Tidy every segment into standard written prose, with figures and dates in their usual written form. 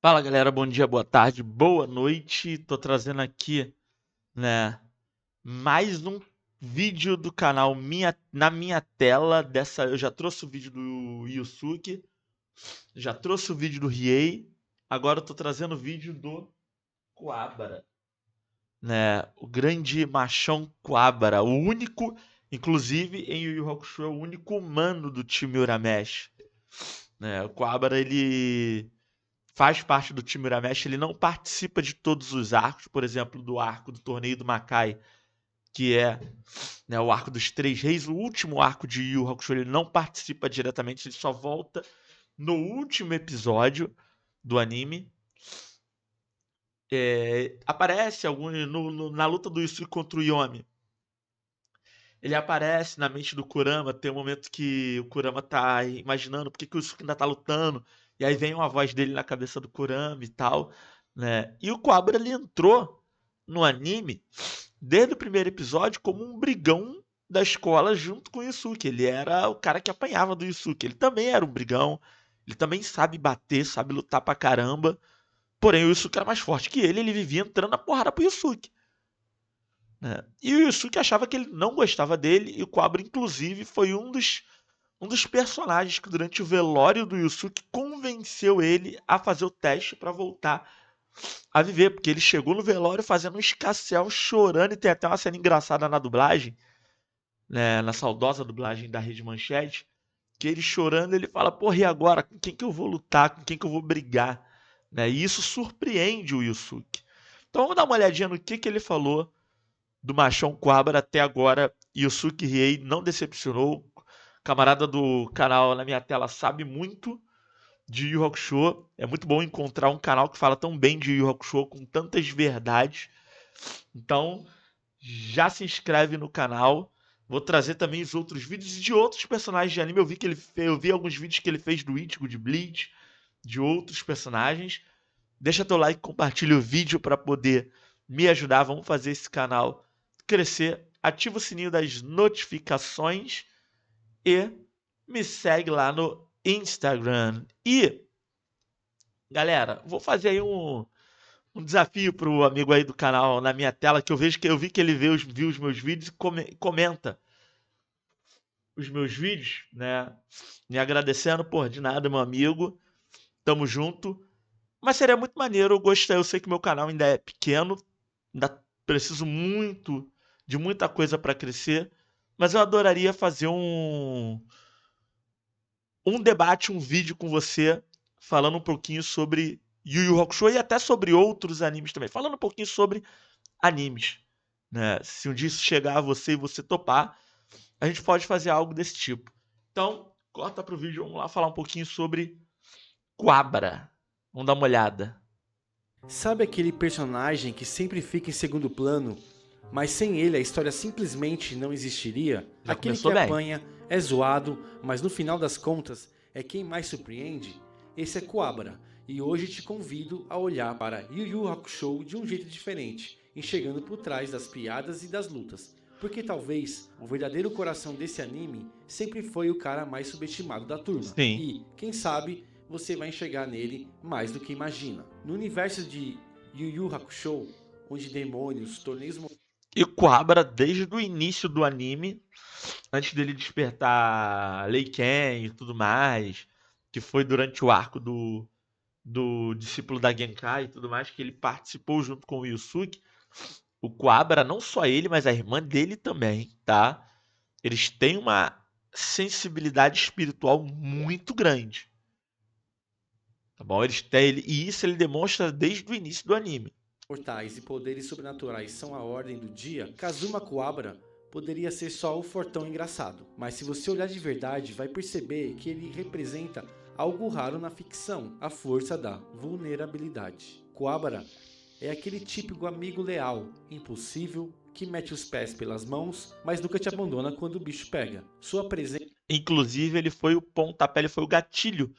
Fala galera, bom dia, boa tarde, boa noite. Tô trazendo aqui, né, mais um vídeo do canal na minha tela. Eu já trouxe o vídeo do Yusuke, já trouxe o vídeo do Riei, agora eu tô trazendo o vídeo do Kuwabara, né, o grande machão Kuwabara, o único, inclusive em Yu Yu Hakusho, é o único humano do time Urameshi, né? O Kuwabara ele faz parte do time Urameshi, ele não participa de todos os arcos, por exemplo, do arco do Torneio do Makai, que é, né, o arco dos Três Reis, o último arco de Yu Yu Hakusho, ele não participa diretamente, ele só volta no último episódio do anime. Aparece na luta do Yusuke contra o Yomi. Ele aparece na mente do Kurama, tem um momento que o Kurama tá imaginando por que o Yusuke ainda tá lutando, e aí vem uma voz dele na cabeça do Kurama e tal, né? E o Kuwabara ele entrou no anime desde o primeiro episódio como um brigão da escola junto com o Yusuke. Ele era o cara que apanhava do Yusuke. Ele também era um brigão, ele também sabe bater, sabe lutar pra caramba. Porém, o Yusuke era mais forte que ele vivia entrando na porrada pro Yusuke, né? E o Yusuke achava que ele não gostava dele, e o Quabra, inclusive, foi um dos personagens que, durante o velório do Yusuke, convenceu ele a fazer o teste para voltar a viver, porque ele chegou no velório fazendo um escarcéu, chorando, e tem até uma cena engraçada na dublagem, né, na saudosa dublagem da Rede Manchete, que ele chorando, ele fala, porra, e agora? Com quem que eu vou lutar? Com quem que eu vou brigar? Né? E isso surpreende o Yusuke. Então vamos dar uma olhadinha no que ele falou do Machão Quabra até agora. Yusuke Riei não decepcionou. Camarada do canal na minha tela sabe muito de Yu Yu Hakusho. É muito bom encontrar um canal que fala tão bem de Yu Yu Hakusho com tantas verdades. Então, já se inscreve no canal. Vou trazer também os outros vídeos de outros personagens de anime. Eu vi alguns vídeos que ele fez do Ichigo, de Bleach, de outros personagens. Deixa teu like, compartilha o vídeo para poder me ajudar. Vamos fazer esse canal crescer. Ativa o sininho das notificações e me segue lá no Instagram. E, galera, vou fazer aí um desafio pro amigo aí do canal na minha tela, que eu vi que ele viu os meus vídeos e comenta os meus vídeos, né? Me agradecendo, por de nada, meu amigo. Tamo junto. Mas seria muito maneiro, eu sei que meu canal ainda é pequeno, ainda preciso muito de muita coisa para crescer, mas eu adoraria fazer um debate, um vídeo com você, falando um pouquinho sobre Yu Yu Hakusho e até sobre outros animes também, falando um pouquinho sobre animes, né? Se um dia isso chegar a você e você topar, a gente pode fazer algo desse tipo. Então, corta pro vídeo, vamos lá falar um pouquinho sobre Quabra. Vamos dar uma olhada. Sabe aquele personagem que sempre fica em segundo plano, mas sem ele a história simplesmente não existiria? Já Aquele que começou bem. apanha, é zoado, mas no final das contas é quem mais surpreende? Esse é Kuwabara, e hoje te convido a olhar para Yu Yu Hakusho de um jeito diferente, enxergando por trás das piadas e das lutas. Porque talvez o verdadeiro coração desse anime sempre foi o cara mais subestimado da turma. Sim. E, quem sabe, você vai enxergar nele mais do que imagina. No universo de Yu Yu Hakusho, onde demônios, torneios... E Kuwabara, desde o início do anime, antes dele despertar Leiken e tudo mais, que foi durante o arco do discípulo da Genkai e tudo mais, que ele participou junto com o Yusuke, o Kuwabara, não só ele, mas a irmã dele também, tá? Eles têm uma sensibilidade espiritual muito grande, tá bom? E isso ele demonstra desde o início do anime. Portais e poderes sobrenaturais são a ordem do dia, Kazuma Kuwabara poderia ser só o fortão engraçado. Mas se você olhar de verdade, vai perceber que ele representa algo raro na ficção, a força da vulnerabilidade. Kuwabara é aquele típico amigo leal, impossível, que mete os pés pelas mãos, mas nunca te abandona quando o bicho pega. Sua presença... Inclusive, ele foi o pontapé, ele foi o gatilho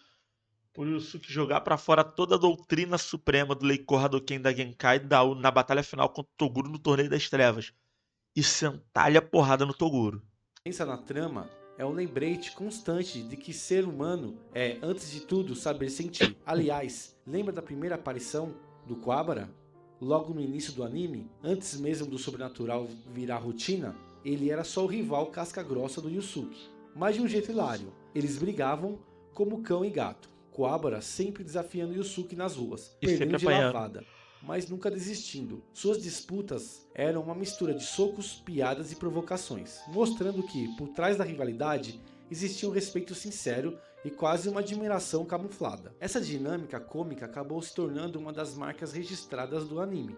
por Yusuke jogar pra fora toda a doutrina suprema do Leiko Hadouken da Genkai na batalha final contra o Toguro no Torneio das Trevas e sentar-lhe a porrada no Toguro. na trama é um lembrete constante de que ser humano é, antes de tudo, saber sentir. Aliás, lembra da primeira aparição do Kuwabara? Logo no início do anime, antes mesmo do sobrenatural virar rotina, ele era só o rival casca-grossa do Yusuke. Mas de um jeito hilário, eles brigavam como cão e gato. Kuwabara sempre desafiando Yusuke nas ruas, E sempre perdendo de apanhando. lavada, mas nunca desistindo. Suas disputas eram uma mistura de socos, piadas e provocações, mostrando que, por trás da rivalidade, existia um respeito sincero e quase uma admiração camuflada. Essa dinâmica cômica acabou se tornando uma das marcas registradas do anime,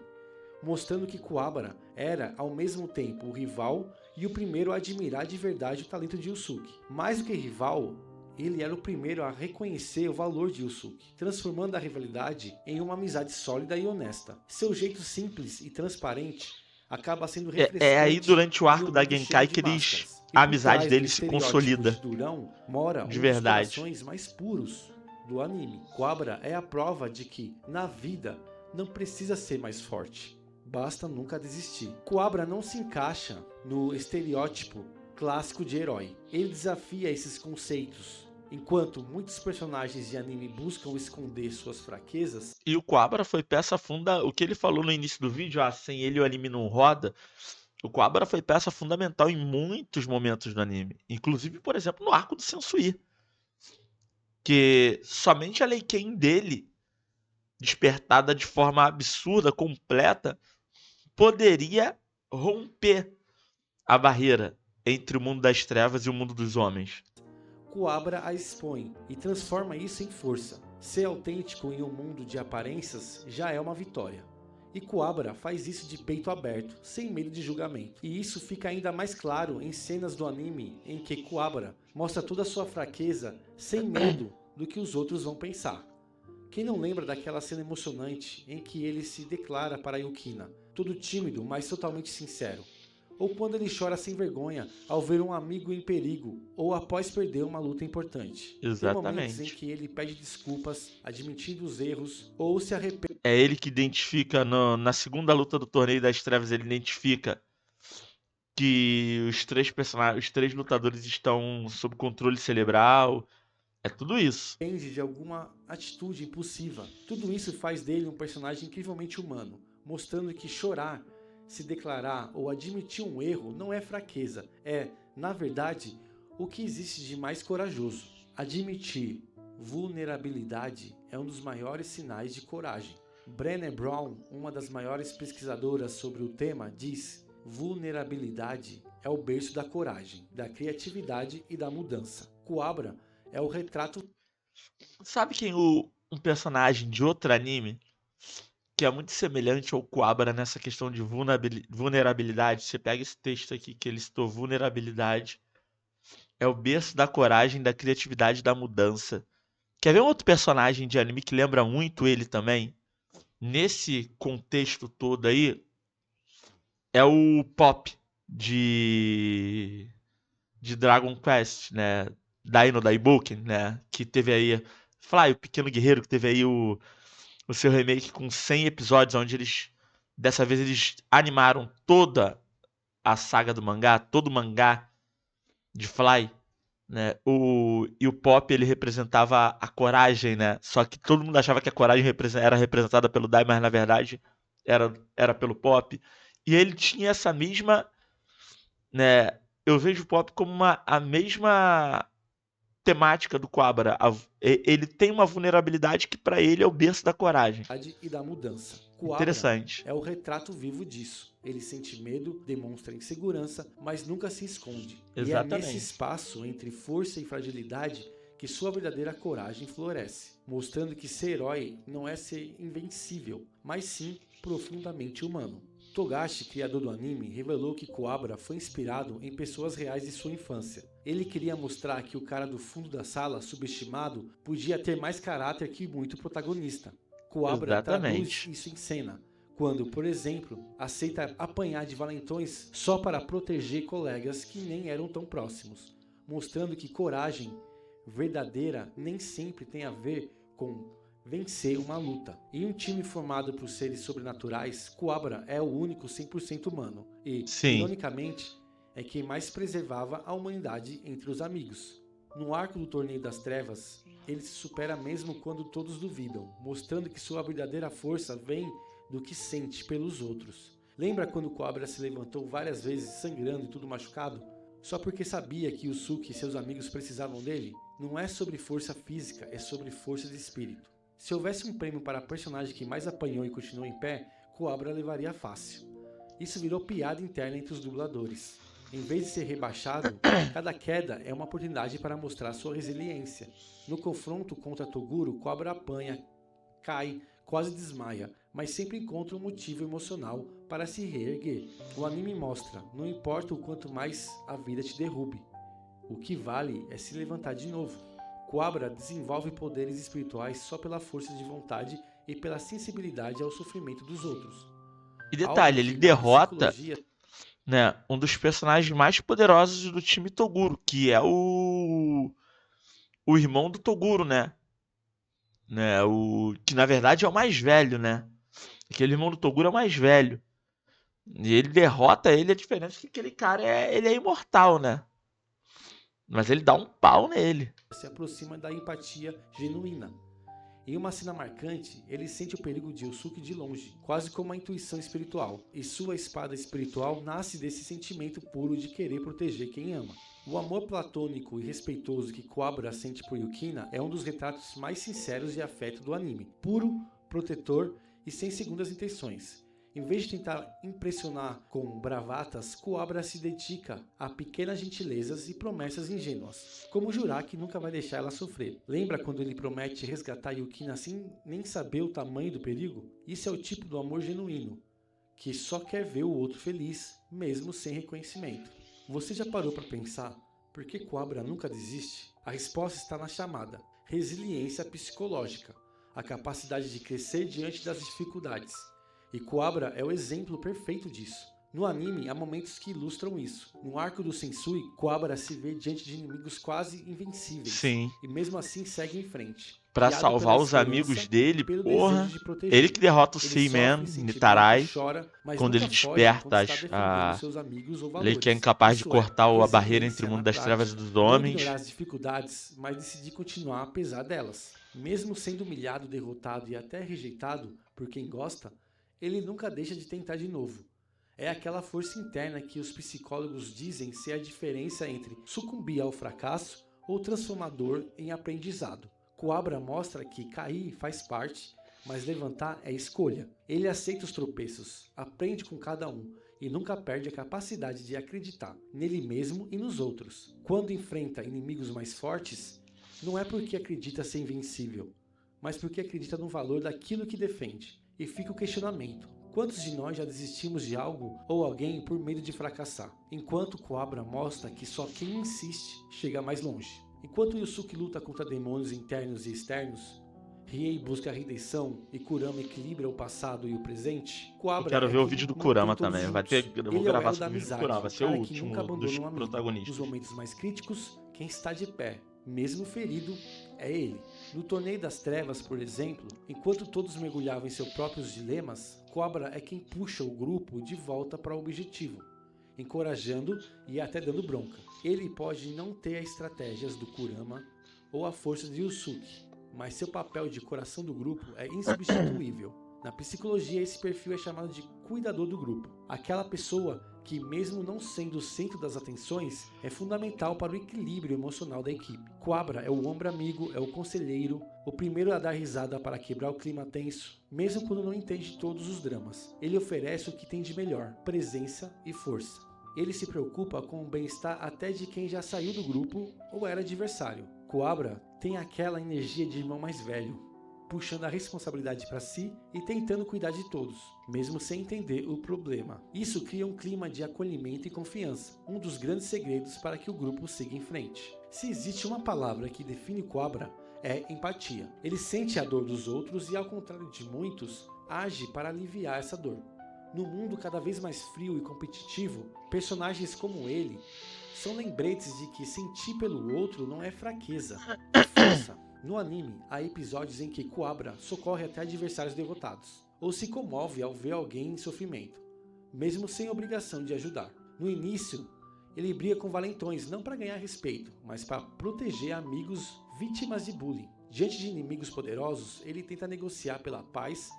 mostrando que Kuwabara era, ao mesmo tempo, o rival e o primeiro a admirar de verdade o talento de Yusuke. Mais do que rival, ele era o primeiro a reconhecer o valor de Yusuke, transformando a rivalidade em uma amizade sólida e honesta. Seu jeito simples e transparente acaba sendo refrescante É aí durante o em arco um da mundo Genkai cheio que de eles. máscaras. E A por amizade trás do deles se estereótipo consolida de durão mora de um dos verdade. corações mais puros do anime. Kuwabara é a prova de que, na vida, não precisa ser mais forte. Basta nunca desistir. Kuwabara não se encaixa no estereótipo clássico de herói. Ele desafia esses conceitos. Enquanto muitos personagens de anime buscam esconder suas fraquezas, E o Kuwabara foi peça funda. O que ele falou no início do vídeo, sem ele o anime não roda. O Kuwabara foi peça fundamental em muitos momentos do anime. Inclusive, por exemplo, no arco do Sensui. Que somente a Leiken dele, despertada de forma absurda, completa, poderia romper a barreira entre o mundo das trevas e o mundo dos homens. Kuwabara a expõe e transforma isso em força. Ser autêntico em um mundo de aparências já é uma vitória. E Kuwabara faz isso de peito aberto, sem medo de julgamento. E isso fica ainda mais claro em cenas do anime em que Kuwabara mostra toda a sua fraqueza sem medo do que os outros vão pensar. Quem não lembra daquela cena emocionante em que ele se declara para Yukina, todo tímido, mas totalmente sincero? Ou quando ele chora sem vergonha ao ver um amigo em perigo, ou após perder uma luta importante. Tem momentos em Exatamente. que ele pede desculpas, admitindo os erros, ou se arrepende. É ele que identifica, na segunda luta do Torneio das Trevas, ele identifica que os três personagens, os três lutadores estão sob controle cerebral. É tudo isso. De alguma atitude impulsiva. Tudo isso faz dele um personagem incrivelmente humano, mostrando que chorar, se declarar ou admitir um erro não é fraqueza, é, na verdade, o que existe de mais corajoso. Admitir vulnerabilidade é um dos maiores sinais de coragem. Brené Brown, uma das maiores pesquisadoras sobre o tema, diz: vulnerabilidade é o berço da coragem, da criatividade e da mudança. Kuwabara é o retrato. Sabe um personagem de outro anime que é muito semelhante ao Kuwabara nessa questão de vulnerabilidade? Você pega esse texto aqui que ele citou, vulnerabilidade. É o berço da coragem, da criatividade e da mudança. Quer ver um outro personagem de anime que lembra muito ele também? Nesse contexto todo aí, é o Pop de Dragon Quest, né? Dino Daibuken, né? Que teve aí Fly, o Pequeno Guerreiro, que teve aí o seu remake com 100 episódios, onde dessa vez eles animaram toda a saga do mangá, todo o mangá de Fly, né? E o Pop, ele representava a coragem, né? Só que todo mundo achava que a coragem era representada pelo Dai, mas na verdade era pelo Pop. E ele tinha essa mesma, né? Eu vejo o Pop como a mesma temática do Kuwabara. Ele tem uma vulnerabilidade que para ele é o berço da coragem. E da mudança. Kuwabara Interessante. é o retrato vivo disso. Ele sente medo, demonstra insegurança, mas nunca se esconde. Exatamente. E é nesse espaço entre força e fragilidade que sua verdadeira coragem floresce, mostrando que ser herói não é ser invencível, mas sim profundamente humano. Togashi, criador do anime, revelou que Kuwabara foi inspirado em pessoas reais de sua infância. Ele queria mostrar que o cara do fundo da sala, subestimado, podia ter mais caráter que muito protagonista. Kuwabara traduz isso em cena, quando, por exemplo, aceita apanhar de valentões só para proteger colegas que nem eram tão próximos, mostrando que coragem verdadeira nem sempre tem a ver com vencer uma luta. Em um time formado por seres sobrenaturais, Kuwabara é o único 100% humano e, Sim. ironicamente, é quem mais preservava a humanidade entre os amigos. No arco do Torneio das Trevas, ele se supera mesmo quando todos duvidam, mostrando que sua verdadeira força vem do que sente pelos outros. Lembra quando Cobra se levantou várias vezes sangrando e tudo machucado? Só porque sabia que Yusuke e seus amigos precisavam dele? Não é sobre força física, é sobre força de espírito. Se houvesse um prêmio para a personagem que mais apanhou e continuou em pé, Cobra levaria fácil. Isso virou piada interna entre os dubladores. Em vez de ser rebaixado, cada queda é uma oportunidade para mostrar sua resiliência. No confronto contra Toguro, Cobra apanha, cai, quase desmaia, mas sempre encontra um motivo emocional para se reerguer. O anime mostra, não importa o quanto mais a vida te derrube, o que vale é se levantar de novo. Cobra desenvolve poderes espirituais só pela força de vontade e pela sensibilidade ao sofrimento dos outros. E detalhe, ele derrota, né, um dos personagens mais poderosos do time Toguro, que é o irmão do Toguro, né? Que na verdade é o mais velho, né? Aquele irmão do Toguro é o mais velho. E ele derrota ele, a diferença é que aquele cara ele é imortal, né? Mas ele dá um pau nele. Se aproxima da empatia genuína. Em uma cena marcante, ele sente o perigo de Yusuke de longe, quase como uma intuição espiritual, e sua espada espiritual nasce desse sentimento puro de querer proteger quem ama. O amor platônico e respeitoso que Cobra sente por Yukina é um dos retratos mais sinceros de afeto do anime, puro, protetor e sem segundas intenções. Em vez de tentar impressionar com bravatas, Cobra se dedica a pequenas gentilezas e promessas ingênuas, como jurar que nunca vai deixar ela sofrer. Lembra quando ele promete resgatar Yukina sem nem saber o tamanho do perigo? Isso é o tipo do amor genuíno, que só quer ver o outro feliz, mesmo sem reconhecimento. Você já parou para pensar por que Cobra nunca desiste? A resposta está na chamada resiliência psicológica, a capacidade de crescer diante das dificuldades. E Cobra é o exemplo perfeito disso. No anime, há momentos que ilustram isso. No arco do Sensui, Cobra se vê diante de inimigos quase invencíveis. Sim. E mesmo assim segue em frente. Pra salvar os amigos dele, porra. Ele que derrota o Seaman, Nitarai, quando ele desperta ele que é incapaz de cortar a barreira entre o mundo das trevas e dos homens. Não ignorar as dificuldades, mas decidir continuar apesar delas. Mesmo sendo humilhado, derrotado e até rejeitado por quem gosta, ele nunca deixa de tentar de novo. É aquela força interna que os psicólogos dizem ser a diferença entre sucumbir ao fracasso ou transformador em aprendizado. Cobra mostra que cair faz parte, mas levantar é escolha. Ele aceita os tropeços, aprende com cada um e nunca perde a capacidade de acreditar nele mesmo e nos outros. Quando enfrenta inimigos mais fortes, não é porque acredita ser invencível, mas porque acredita no valor daquilo que defende. E fica o questionamento: quantos de nós já desistimos de algo ou alguém por medo de fracassar? Enquanto Cobra mostra que só quem insiste chega mais longe. Enquanto Yusuke luta contra demônios internos e externos, Riei busca a redenção e Kurama equilibra o passado e o presente, Cobra eu quero ver o vídeo do Kurama também. Eu vou gravar sobre o vídeo do Kurama, vai ser o último dos protagonistas. Nos momentos mais críticos, quem está de pé, mesmo ferido, é ele. No Torneio das Trevas, por exemplo, enquanto todos mergulhavam em seus próprios dilemas, Cobra é quem puxa o grupo de volta para o objetivo, encorajando e até dando bronca. Ele pode não ter as estratégias do Kurama ou a força de Yusuke, mas seu papel de coração do grupo é insubstituível. Na psicologia, esse perfil é chamado de cuidador do grupo. Aquela pessoa que, mesmo não sendo o centro das atenções, é fundamental para o equilíbrio emocional da equipe. Cobra é o ombro amigo, é o conselheiro, o primeiro a dar risada para quebrar o clima tenso, mesmo quando não entende todos os dramas. Ele oferece o que tem de melhor, presença e força. Ele se preocupa com o bem-estar até de quem já saiu do grupo ou era adversário. Cobra tem aquela energia de irmão mais velho, puxando a responsabilidade para si e tentando cuidar de todos, mesmo sem entender o problema. Isso cria um clima de acolhimento e confiança, um dos grandes segredos para que o grupo siga em frente. Se existe uma palavra que define Cobra, é empatia. Ele sente a dor dos outros e, ao contrário de muitos, age para aliviar essa dor. No mundo cada vez mais frio e competitivo, personagens como ele são lembretes de que sentir pelo outro não é fraqueza, é força. No anime, há episódios em que Cobra socorre até adversários derrotados, ou se comove ao ver alguém em sofrimento, mesmo sem obrigação de ajudar. No início, Ele briga com valentões não para ganhar respeito, mas para proteger amigos vítimas de bullying. Diante de inimigos poderosos, ele tenta negociar pela paz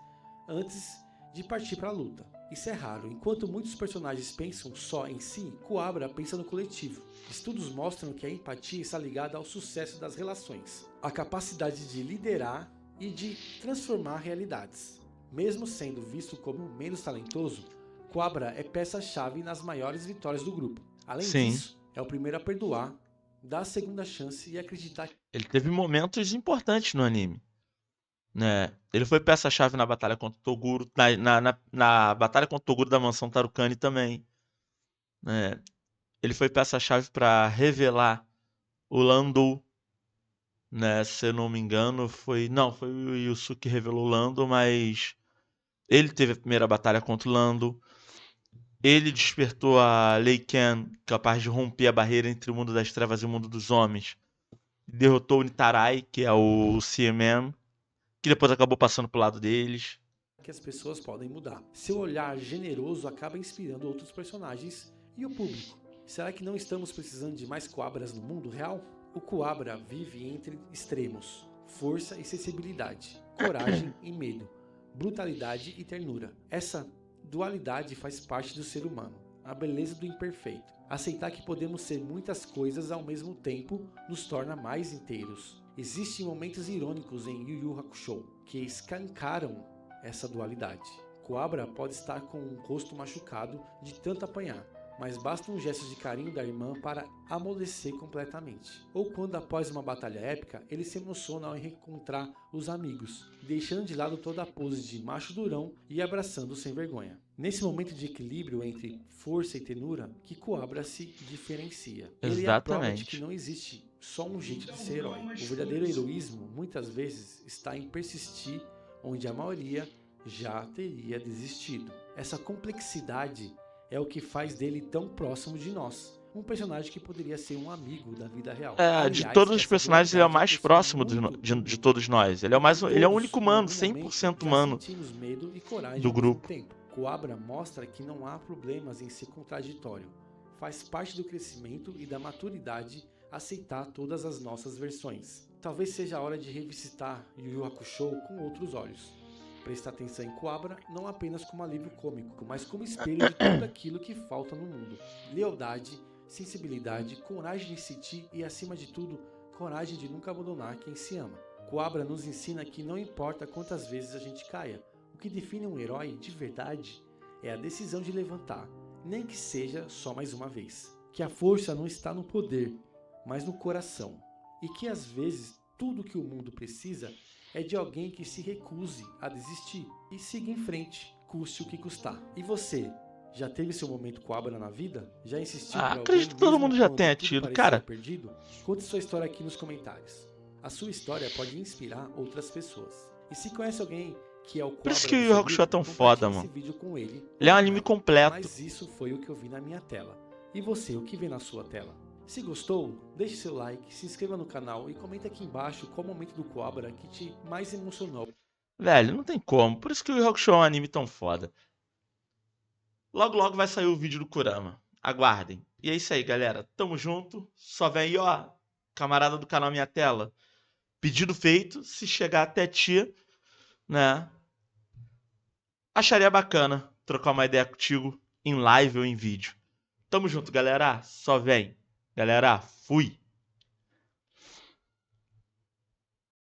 antes de partir para a luta. Isso é raro. Enquanto muitos personagens pensam só em si, Kuwabara pensa no coletivo. Estudos mostram que a empatia está ligada ao sucesso das relações, a capacidade de liderar e de transformar realidades. Mesmo sendo visto como menos talentoso, Kuwabara é peça-chave nas maiores vitórias do grupo. Além Sim. disso, é o primeiro a perdoar, dar a segunda chance e acreditar que Ele teve momentos importantes no anime, né? Ele foi peça-chave na batalha contra o Toguro, na batalha contra o Toguro da mansão Tarukani também, né? Ele foi peça-chave para revelar o Lando, né? Se eu não me engano, foi o Yusuke que revelou o Lando, mas ele teve a primeira batalha contra o Lando. Ele despertou a Lei Ken, capaz de romper a barreira entre o mundo das trevas e o mundo dos homens. Derrotou o Nitarai, que é o CMM, que depois acabou passando pro lado deles. as pessoas podem mudar. Seu olhar generoso acaba inspirando outros personagens e o público. Será que não estamos precisando de mais Kuwabaras no mundo real? O Kuwabara vive entre extremos: força e sensibilidade, coragem e medo, brutalidade e ternura. Essa dualidade faz parte do ser humano, a beleza do imperfeito. Aceitar que podemos ser muitas coisas ao mesmo tempo nos torna mais inteiros. Existem momentos irônicos em Yu Yu Hakusho que escancaram essa dualidade. Kuwabara pode estar com um rosto machucado de tanto apanhar, mas basta um gesto de carinho da irmã para amolecer completamente. Ou quando após uma batalha épica, ele se emociona ao reencontrar os amigos, deixando de lado toda a pose de macho durão e abraçando sem vergonha. Nesse momento de equilíbrio entre força e tenura, que Kuwabara se diferencia. Ele é a prova de que não existe só um jeito de ser herói. O verdadeiro heroísmo, muitas vezes, está em persistir onde a maioria já teria desistido. Essa complexidade é o que faz dele tão próximo de nós. Um personagem que poderia ser um amigo da vida real. Aliás, de todos os personagens, ele é o mais próximo de todos nós. Ele é o único humano, 100% humano do grupo. Kuwabara mostra que não há problemas em ser contraditório. Faz parte do crescimento e da maturidade aceitar todas as nossas versões. Talvez seja a hora de revisitar Yu Yu Hakusho com outros olhos. Prestar atenção em Kuwabara não apenas como alívio cômico, mas como espelho de tudo aquilo que falta no mundo. Lealdade, sensibilidade, coragem de sentir e, acima de tudo, coragem de nunca abandonar quem se ama. Kuwabara nos ensina que não importa quantas vezes a gente caia, o que define um herói de verdade é a decisão de levantar, nem que seja só mais uma vez. Que a força não está no poder, mas no coração. E que às vezes tudo que o mundo precisa é de alguém que se recuse a desistir e siga em frente, custe o que custar. E você, já teve seu momento Kuwabara na vida? Já insistiu por alguém? Acredito que todo mundo já tenha tido, cara. Perdido? Conte sua história aqui nos comentários. A sua história pode inspirar outras pessoas. E se conhece alguém que é o Kuwabara, por isso que o Yu Yu Hakusho é tão foda, mano. Ele é um anime completo. Mas isso foi o que eu vi na minha tela. E você, o que vê na sua tela? Se gostou, deixe seu like, se inscreva no canal e comenta aqui embaixo qual momento do Kuwabara que te mais emocionou. Velho, não tem como. Por isso que o Yu Yu Hakusho é um anime tão foda. Logo, logo vai sair o vídeo do Kurama. Aguardem. E é isso aí, galera. Tamo junto. Só vem aí, ó. Camarada do canal Minha Tela. Pedido feito. Se chegar até ti, né? Acharia bacana trocar uma ideia contigo em live ou em vídeo. Tamo junto, galera. Só vem. Galera, fui.